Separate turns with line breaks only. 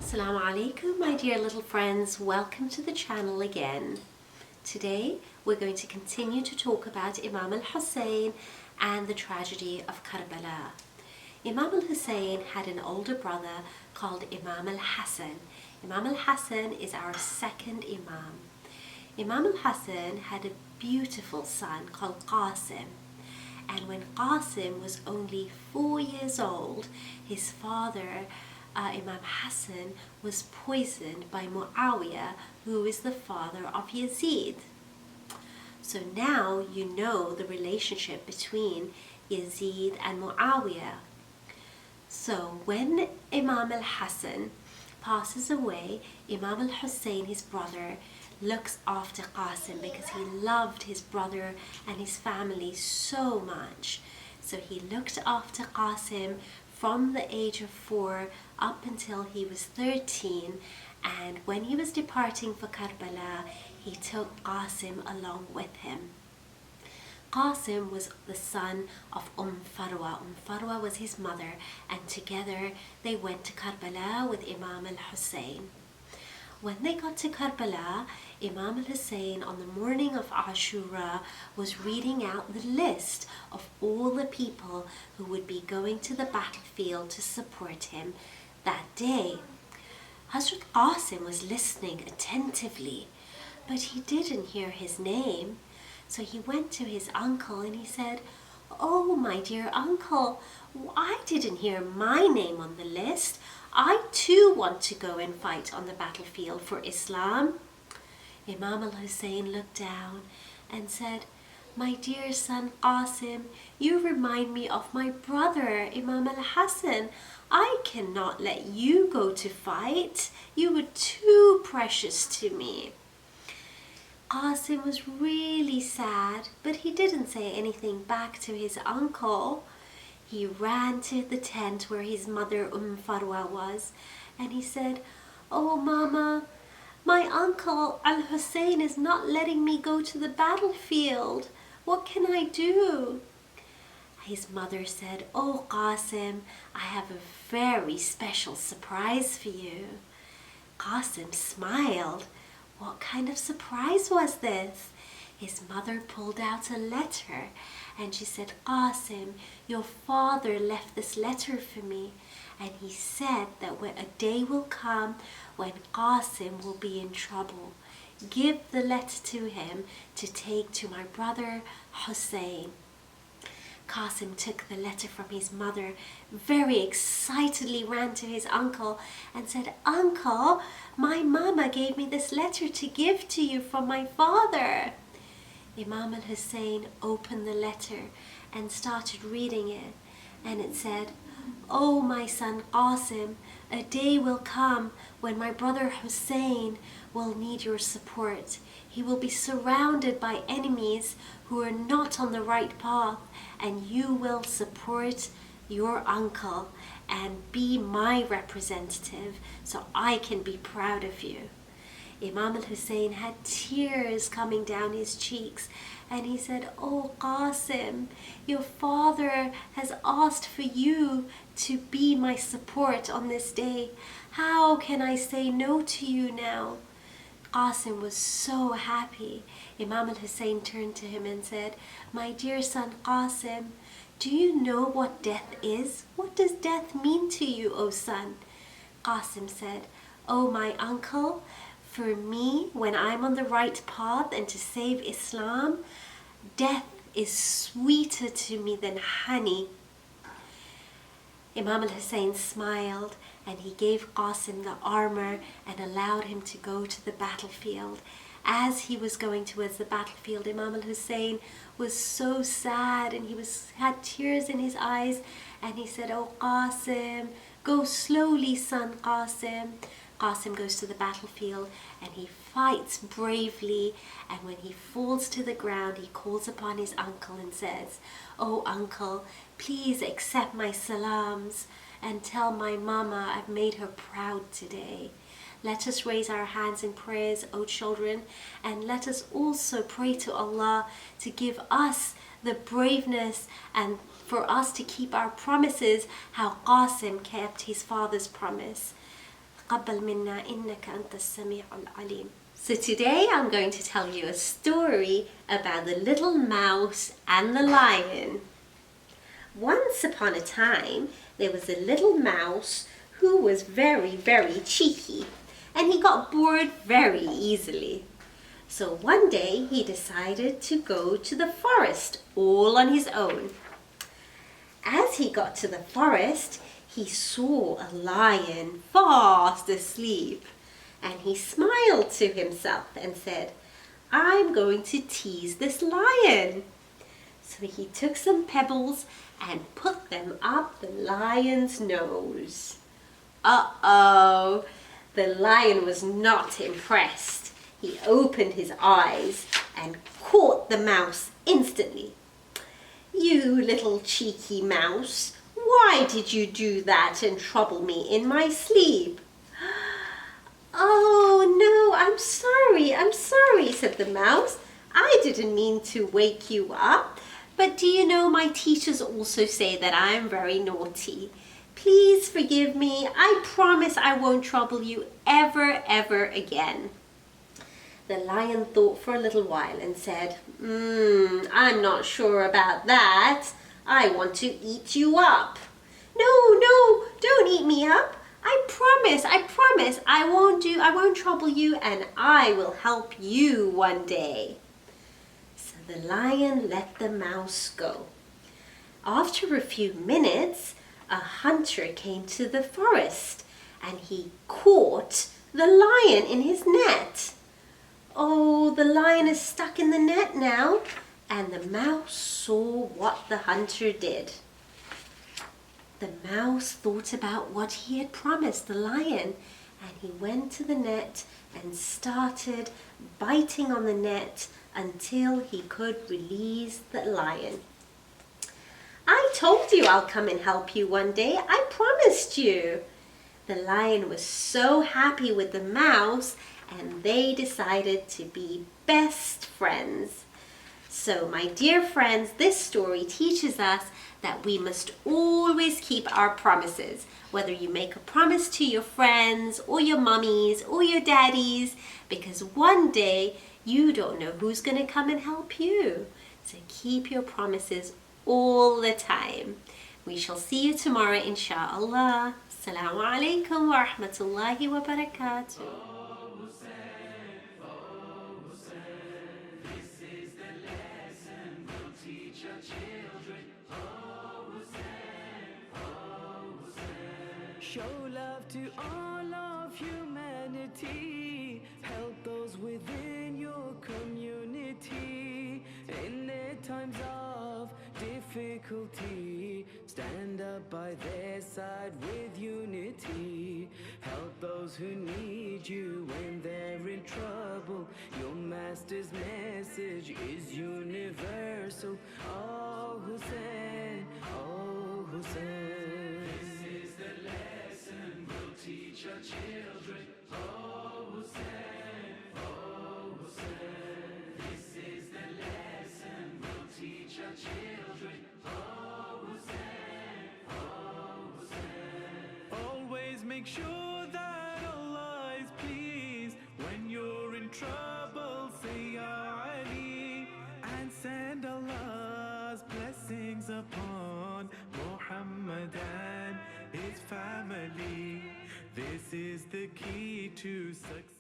Assalamu alaikum, my dear little friends. Welcome to the channel again. Today we're going to continue to talk about Imam Hussein and the tragedy of Karbala. Imam Hussein had an older brother called Imam Hassan. Imam Hassan is our second Imam. Imam Hassan had a beautiful son called Qasim. And when Qasim was only 4 years old, his father Imam Hassan was poisoned by Muawiyah, who is the father of Yazid. So now you know the relationship between Yazid and Muawiyah. So when Imam al-Hassan passes away, Imam al-Hussein, his brother, looks after Qasim because he loved his brother and his family so much. So he looked after Qasim from the age of 4 up until he was 13, and when he was departing for Karbala, he took Qasim along with him. Qasim was the son of Farwa. Farwa was his mother, and together they went to Karbala with Imam al-Hussein. When they got to Karbala, Imam al-Hussein on the morning of Ashura was reading out the list of all the people who would be going to the battlefield to support him that day. Hazrat Qasim was listening attentively, but he didn't hear his name. So he went to his uncle and he said, "Oh, my dear uncle, I didn't hear my name on the list. I too want to go and fight on the battlefield for Islam." Imam al-Hussein looked down and said, "My dear son Qasim, you remind me of my brother Imam al-Hassan. I cannot let you go to fight. You were too precious to me." Qasim was really sad, but he didn't say anything back to his uncle. He ran to the tent where his mother Farwa was, and he said, "Oh, Mama, my uncle Al-Hussein is not letting me go to the battlefield. What can I do?" His mother said, "Oh, Qasim, I have a very special surprise for you." Qasim smiled. What kind of surprise was this? His mother pulled out a letter and she said, "Qasim, your father left this letter for me, and he said that when a day will come when Qasim will be in trouble. Give the letter to him to take to my brother Hussein." Qasim took the letter from his mother, very excitedly ran to his uncle and said, "Uncle, my mama gave me this letter to give to you from my father." Imam al-Hussein opened the letter and started reading it, and it said, "Oh, my son Qasim, a day will come when my brother Hussein will need your support. He will be surrounded by enemies who are not on the right path, and you will support your uncle and be my representative so I can be proud of you." Imam al-Hussein had tears coming down his cheeks, and he said, "Oh, Qasim, your father has asked for you to be my support on this day. How can I say no to you now?" Qasim was so happy. Imam al-Hussein turned to him and said, "My dear son Qasim, do you know what death is? What does death mean to you, O son?" Qasim said, "Oh, my uncle, for me, when I'm on the right path and to save Islam, death is sweeter to me than honey." Imam al-Hussein smiled and he gave Qasim the armor and allowed him to go to the battlefield. As he was going towards the battlefield, Imam al-Hussein was so sad and he had tears in his eyes, and he said, "Oh, Qasim, go slowly, son Qasim." Qasim goes to the battlefield and he fights bravely, and when he falls to the ground, he calls upon his uncle and says, "Oh, uncle, please accept my salams and tell my mama I've made her proud today." Let us raise our hands in prayers, O children, and let us also pray to Allah to give us the braveness and for us to keep our promises, how Qasim kept his father's promise. تقبل منا إنك أنت السميع العليم. So today I'm going to tell you a story about the little mouse and the lion. Once upon a time, there was a little mouse who was very, very cheeky, and he got bored very easily. So one day he decided to go to the forest all on his own. As he got to the forest, he saw a lion fast asleep, and he smiled to himself and said, "I'm going to tease this lion." So he took some pebbles and put them up the lion's nose. Uh-oh! The lion was not impressed. He opened his eyes and caught the mouse instantly. "You little cheeky mouse, why did you do that and trouble me in my sleep?" "Oh no, I'm sorry," said the mouse. "I didn't mean to wake you up. But do you know my teachers also say that I'm very naughty? Please forgive me. I promise I won't trouble you ever again." The lion thought for a little while and said, "I'm not sure about that. I want to eat you up." No, don't eat me up. I promise, I won't trouble you, and I will help you one day." So the lion let the mouse go. After a few minutes, a hunter came to the forest, and he caught the lion in his net. Oh, the lion is stuck in the net now, and the mouse saw what the hunter did. The mouse thought about what he had promised the lion, and he went to the net and started biting on the net until he could release the lion. "I told you I'll come and help you one day. I promised you." The lion was so happy with the mouse, and they decided to be best friends. So, my dear friends, this story teaches us that we must always keep our promises, whether you make a promise to your friends or your mummies or your daddies, because one day you don't know who's going to come and help you. So keep your promises all the time. We shall see you tomorrow, inshallah. Assalamu alaikum wa rahmatullahi wa barakatuh.
Show love to all of humanity. Help those within your community. In their times of difficulty, stand up by their side with unity. Help those who need you when they're in trouble. Your master's message is universal. Oh Hussain, oh Hussain. Teach our children, oh Hussain, oh Hussain. This is the lesson we'll teach our children, oh Hussain, oh Hussain. Always make sure that Allah is pleased. When you're in trouble, say Ya Ali, and send Allah's blessings upon Muhammad and his family. This is the key to success.